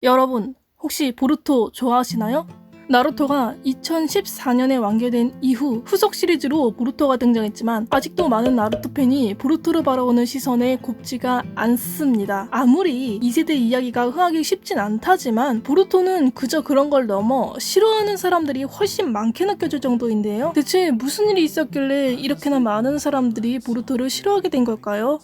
여러분, 혹시 보루토 좋아하시나요? 나루토가 2014년에 완결된 이후 후속 시리즈로 보루토가 등장했지만 아직도 많은 나루토 팬이 보루토를 바라보는 시선에 곱지가 않습니다. 아무리 2세대 이야기가 흥하기 쉽진 않다지만 보루토는 그저 그런 걸 넘어 싫어하는 사람들이 훨씬 많게 느껴질 정도인데요. 대체 무슨 일이 있었길래 이렇게나 많은 사람들이 보루토를 싫어하게 된 걸까요?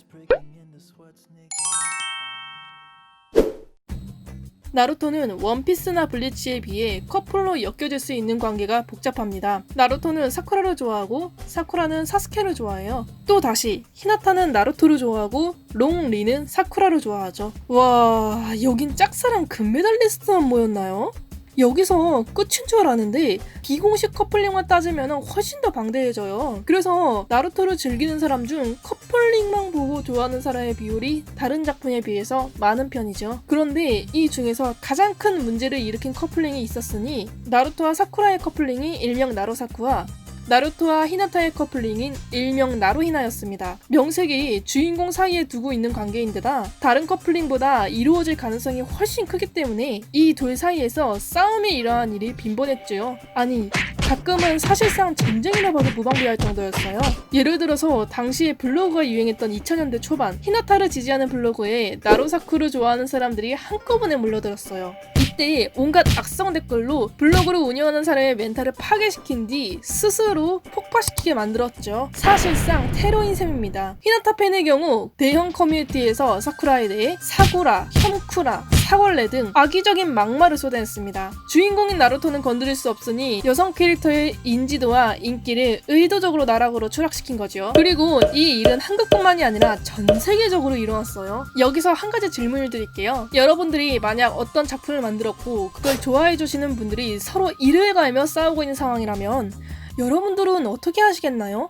나루토는 원피스나 블리치에 비해 커플로 엮여질 수 있는 관계가 복잡합니다. 나루토는 사쿠라를 좋아하고 사쿠라는 사스케를 좋아해요. 또 다시 히나타는 나루토를 좋아하고 롱리는 사쿠라를 좋아하죠. 와, 여긴 짝사랑 금메달리스트만 모였나요? 여기서 끝인 줄 알았는데 비공식 커플링만 따지면 훨씬 더 방대해져요. 그래서 나루토를 즐기는 사람 중 커플링만 보고 좋아하는 사람의 비율이 다른 작품에 비해서 많은 편이죠. 그런데 이 중에서 가장 큰 문제를 일으킨 커플링이 있었으니 나루토와 사쿠라의 커플링이 일명 나루사쿠와 나루토와 히나타의 커플링인 일명 나루히나였습니다. 명색이 주인공 사이에 두고 있는 관계인데다 다른 커플링보다 이루어질 가능성이 훨씬 크기 때문에 이 둘 사이에서 싸움이 일어난 일이 빈번했죠. 아니, 가끔은 사실상 전쟁이라 봐도 무방비할 정도였어요. 예를 들어서 당시에 블로그가 유행했던 2000년대 초반 히나타를 지지하는 블로그에 나루사쿠를 좋아하는 사람들이 한꺼번에 몰려들었어요. 이때 온갖 악성 댓글로 블로그를 운영하는 사람의 멘탈을 파괴시킨 뒤 스스로 폭파시키게 만들었죠. 사실상 테러인 셈입니다. 히나타 팬의 경우 대형 커뮤니티에서 사쿠라에 대해 사구라, 혐쿠라, 사걸레 등 악의적인 막말을 쏟아냈습니다. 주인공인 나루토는 건드릴 수 없으니 여성 캐릭터의 인지도와 인기를 의도적으로 나락으로 추락시킨 거죠. 그리고 이 일은 한국뿐만이 아니라 전 세계적으로 일어났어요. 여기서 한 가지 질문을 드릴게요. 여러분들이 만약 어떤 작품을 만들었고 그걸 좋아해주시는 분들이 서로 이를 갈며 싸우고 있는 상황이라면 여러분들은 어떻게 하시겠나요?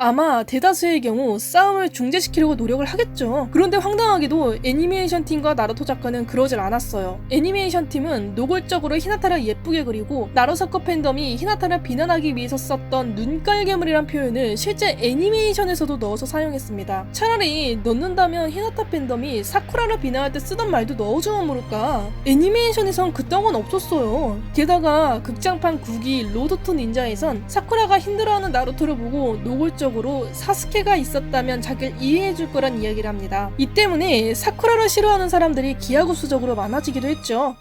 아마 대다수의 경우 싸움을 중재시키려고 노력을 하겠죠. 그런데 황당하게도 애니메이션 팀과 나루토 작가는 그러질 않았어요. 애니메이션 팀은 노골적으로 히나타를 예쁘게 그리고 나루사쿠 팬덤이 히나타를 비난하기 위해서 썼던 눈깔괴물이란 표현을 실제 애니메이션에서도 넣어서 사용했습니다. 차라리 넣는다면 히나타 팬덤이 사쿠라를 비난할 때 쓰던 말도 넣어주면 모를까. 애니메이션에선 그딴 건 없었어요. 게다가 극장판 9기 로드2 닌자에선 사쿠라가 힘들어하는 나루토를 보고 노골적으로 사스케가 있었다면 자기를 이해해줄 거란 이야기를 합니다. 이 때문에 사쿠라를 싫어하는 사람들이 기하급수적으로 많아지기도 했죠.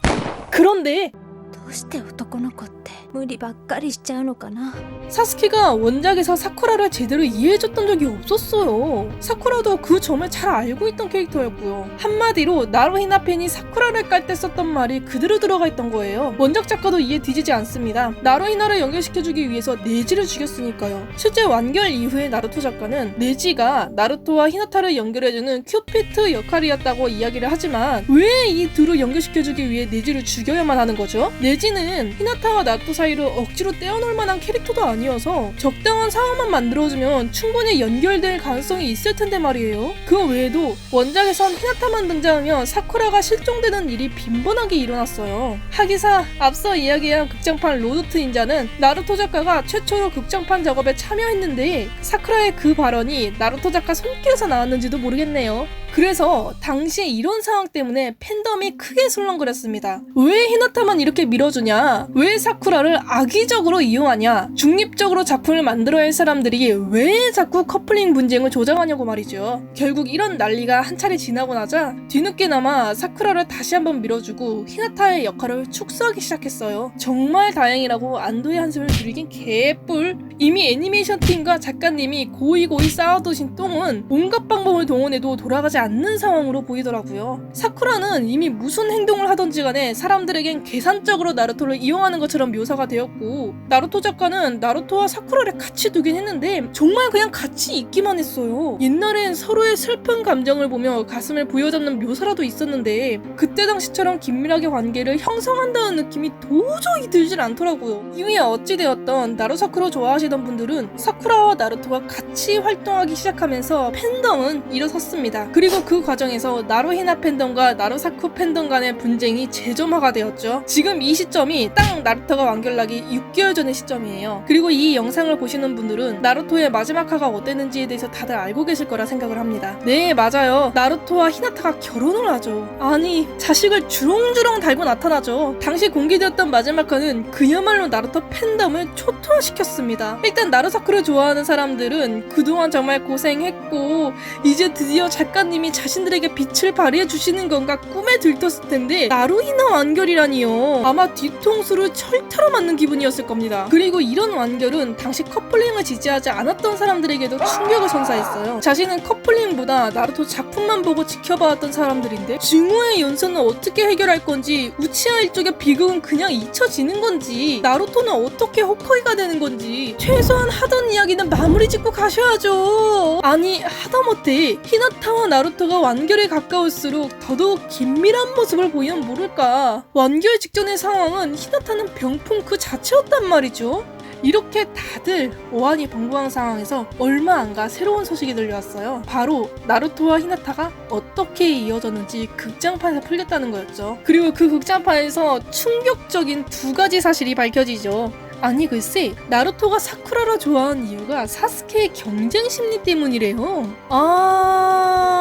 그런데 どうして男の子って無理ばっかりしちゃうのかな。 사스케가 원작에서 사쿠라를 제대로 이해해줬던 적이 없었어요. 사쿠라도 그 점을 잘 알고 있던 캐릭터였고요. 한마디로 나루히나 팬이 사쿠라를 깔 때 썼던 말이 그대로 들어가 있던 거예요. 원작 작가도 이해 뒤지지 않습니다. 나루히나를 연결시켜주기 위해서 네지를 죽였으니까요. 실제 완결 이후에 나루토 작가는 네지가 나루토와 히나타를 연결해주는 큐피트 역할이었다고 이야기를 하지만 왜 이 둘을 연결시켜주기 위해 네지를 죽여야만 하는 거죠? 네지는 히나타와 나루토 사이를 억지로 떼어놓을 만한 캐릭터도 아니어서 적당한 상황만 만들어주면 충분히 연결될 가능성이 있을 텐데 말이에요. 그 외에도 원작에선 히나타만 등장하면 사쿠라가 실종되는 일이 빈번하게 일어났어요. 하기사 앞서 이야기한 극장판 로드2 닌자는 나루토 작가가 최초로 극장판 작업에 참여했는데 사쿠라의 그 발언이 나루토 작가 손길에서 나왔는지도 모르겠네요. 그래서 당시에 이런 상황 때문에 팬덤이 크게 술렁거렸습니다. 왜 히나타만 이렇게 밀어주냐? 왜 사쿠라를 악의적으로 이용하냐? 중립적으로 작품을 만들어야 할 사람들이 왜 자꾸 커플링 분쟁을 조장하냐고 말이죠. 결국 이런 난리가 한 차례 지나고 나자 뒤늦게나마 사쿠라를 다시 한번 밀어주고 히나타의 역할을 축소하기 시작했어요. 정말 다행이라고 안도의 한숨을 부리긴 개뿔. 이미 애니메이션 팀과 작가님이 고이고이 쌓아두신 똥은 온갖 방법을 동원해도 돌아가지 않는 상황으로 보이더라고요. 사쿠라는 이미 무슨 행동을 하던지 간에 사람들에겐 계산적으로 나루토를 이용하는 것처럼 묘사가 되었고 나루토 작가는 나루토와 사쿠라를 같이 두긴 했는데 정말 그냥 같이 있기만 했어요. 옛날엔 서로의 슬픈 감정을 보며 가슴을 부여잡는 묘사라도 있었는데 그때 당시처럼 긴밀하게 관계를 형성한다는 느낌이 도저히 들질 않더라고요. 이후에 어찌되었던 나루사쿠를 좋아하시던 분들은 사쿠라와 나루토가 같이 활동하기 시작하면서 팬덤은 일어섰습니다. 그리고 그리고 그 과정에서 나루히나 팬덤과 나루사쿠 팬덤 간의 분쟁이 재점화가 되었죠. 지금 이 시점이 딱 나루토가 완결나기 6개월 전의 시점이에요. 그리고 이 영상을 보시는 분들은 나루토의 마지막 화가 어땠는지에 대해서 다들 알고 계실 거라 생각을 합니다. 네, 맞아요. 나루토와 히나타가 결혼을 하죠. 아니, 자식을 주렁주렁 달고 나타나죠. 당시 공개되었던 마지막 화는 그야말로 나루토 팬덤을 초토화시켰습니다. 일단 나루사쿠를 좋아하는 사람들은 그동안 정말 고생했고 이제 드디어 작가님이 자신들에게 빛을 발휘해 주시는 건가 꿈에 들떴을 텐데 나루히나 완결이라니요. 아마 뒤통수를 철타로 맞는 기분이었을 겁니다. 그리고 이런 완결은 당시 커플링을 지지하지 않았던 사람들에게도 충격을 선사했어요. 자신은 커플링보다 나루토 작품만 보고 지켜봐왔던 사람들인데 증오의 연선은 어떻게 해결할 건지, 우치아 일족의 비극은 그냥 잊혀지는 건지, 나루토는 어떻게 호커이가 되는 건지 최소한 하던 이야기는 마무리 짓고 가셔야죠. 아니, 하다못해 히나타와 나루토가 완결에 가까울수록 더더욱 긴밀한 모습을 보이면 모를까. 완결 직전의 상황은 히나타는 병풍 그 자체였단 말이죠. 이렇게 다들 오한이 벙벙한 상황에서 얼마 안가 새로운 소식이 들려왔어요. 바로 나루토와 히나타가 어떻게 이어졌는지 극장판에서 풀렸다는 거였죠. 그리고 그 극장판에서 충격적인 두 가지 사실이 밝혀지죠. 아니 글쎄, 나루토가 사쿠라를 좋아하는 이유가 사스케의 경쟁 심리 때문이래요.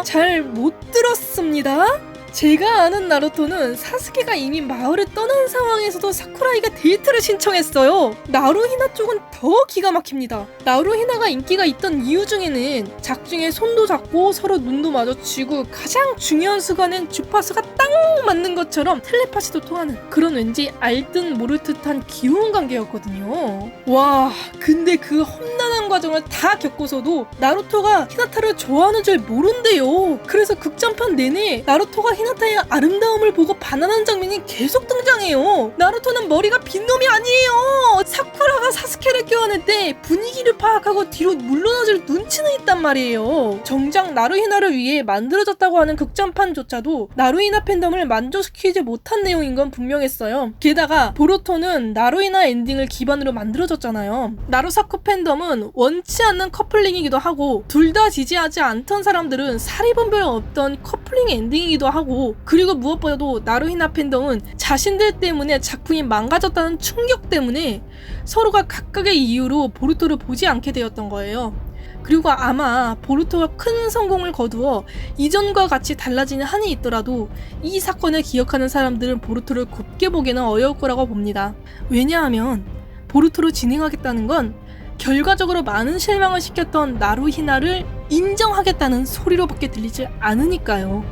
잘 못 들었습니다. 제가 아는 나루토는 사스케가 이미 마을을 떠난 상황에서도 사쿠라이가 데이트를 신청했어요. 나루히나 쪽은 더 기가 막힙니다. 나루히나가 인기가 있던 이유 중에는 작중에 손도 잡고 서로 눈도 마주치고 가장 중요한 순간엔 주파수가 딱 맞는 것처럼 텔레파시도 통하는 그런 왠지 알듯 모를 듯한 귀여운 관계였거든요. 와, 근데 그 험난한 과정을 다 겪고서도 나루토가 히나타를 좋아하는 줄 모른대요. 그래서 극장판 내내 나루토가 히나타의 아름다움을 보고 반하는 장면이 계속 등장해요. 나루토는 머리가 빈 놈이 아니에요. 사쿠라가 사스케를 껴안을 때 분위기를 파악하고 뒤로 물러나줄 눈치는 있단 말이에요. 정작 나루히나를 위해 만들어졌다고 하는 극장판조차도 나루히나 팬덤을 만족시키지 못한 내용인 건 분명했어요. 게다가 보루토는 나루히나 엔딩을 기반으로 만들어졌잖아요. 나루사쿠 팬덤은 원치 않는 커플링이기도 하고, 둘 다 지지하지 않던 사람들은 사리분별 없던 커플링 엔딩이기도 하고, 그리고 무엇보다도 나루히나 팬덤은 자신들 때문에 작품이 망가졌다는 충격 때문에 서로가 각각의 이유로 보루토를 보지 않게 되었던 거예요. 그리고 아마 보루토가 큰 성공을 거두어 이전과 같이 달라지는 한이 있더라도 이 사건을 기억하는 사람들은 보루토를 곱게 보기는 어려울 거라고 봅니다. 왜냐하면 보루토로 진행하겠다는 건 결과적으로 많은 실망을 시켰던 나루히나를 인정하겠다는 소리로밖에 들리지 않으니까요.